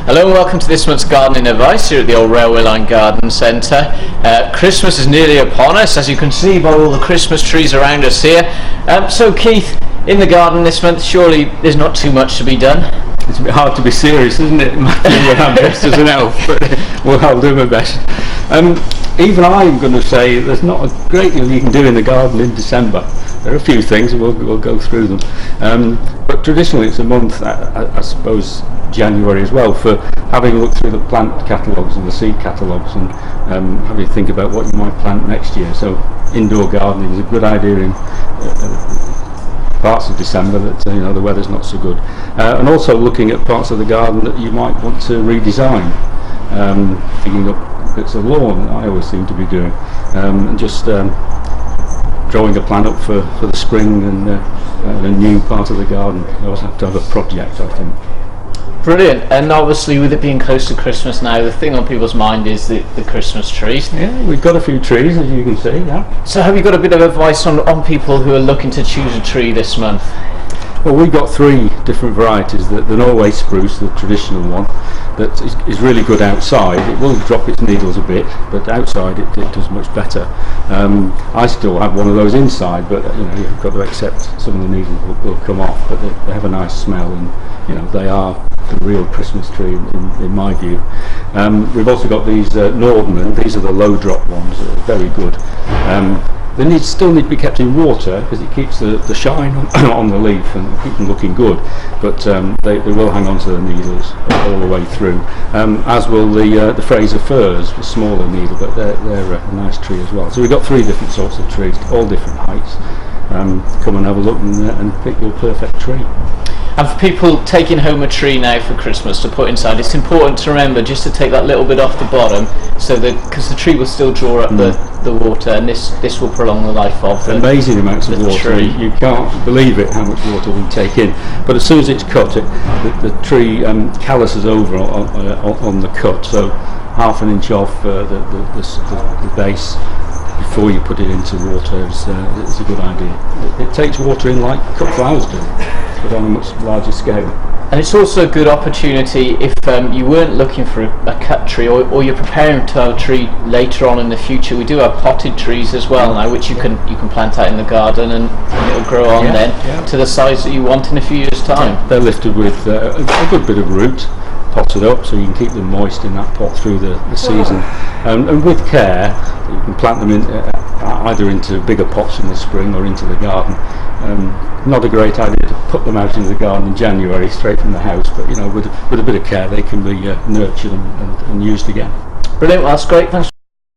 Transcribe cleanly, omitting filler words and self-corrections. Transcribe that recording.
Hello and welcome to this month's Gardening Advice here at the Old Railway Line Garden Centre. Christmas is nearly upon us, as you can see by all the Christmas trees around us here. So Keith, in the garden this month, surely there's not too much to be done? It's a bit hard to be serious, isn't it? I'm best as an elf, but well, I'll do my best. Even I'm going to say there's not a great deal you can do in the garden in December. There are a few things, and we'll go through them. But traditionally it's a month, I suppose January as well, for having a look through the plant catalogues and the seed catalogues and having to think about what you might plant next year. So indoor gardening is a good idea in parts of December that the weather's not so good, and also looking at parts of the garden that you might want to redesign, digging up bits of lawn. I always seem to be doing, and just drawing a plan up for the spring and a new part of the garden. You always have to have a project, I think. Brilliant. And obviously with it being close to Christmas now, the thing on people's mind is the Christmas trees. Yeah, we've got a few trees, as you can see. Yeah. So have you got a bit of advice on people who are looking to choose a tree this month? Well, we've got three different varieties. The Norway spruce, the traditional one, that is really good outside. It will drop its needles a bit, but outside it does much better. I still have one of those inside, but you've got to accept some of the needles will come off, but they have a nice smell, and they are the real Christmas tree in my view. We've also got these Nordmann. These are the low drop ones that are very good. They still need to be kept in water because it keeps the shine on the leaf and keep them looking good, but they will hang on to the needles all the way through, as will the Fraser firs, the smaller needle, but they're a nice tree as well. So we've got three different sorts of trees, all different heights. Come and have a look and pick your perfect tree. And for people taking home a tree now for Christmas to put inside, it's important to remember just to take that little bit off the bottom, so that because the tree will still draw up the water, and this will prolong the life of the amazing amounts of water. Tree. You can't believe it how much water we take in. But as soon as it's cut, the tree calluses over on the cut, so half an inch off the base before you put it into water is a good idea. It takes water in like cut flowers do, but on a much larger scale. And it's also a good opportunity if you weren't looking for a cut tree, or you're preparing to have a tree later on in the future. We do have potted trees as well now, which you can plant out in the garden, and it'll grow on to the size that you want in a few years' time. Yeah, they're lifted with a good bit of root, potted up, so you can keep them moist in that pot through the season. And with care, you can plant them in either into bigger pots in the spring or into the garden. Not a great idea to put them out into the garden in January straight from the house, but with a bit of care they can be nurtured and used again. Brilliant, well, that's great. Thanks.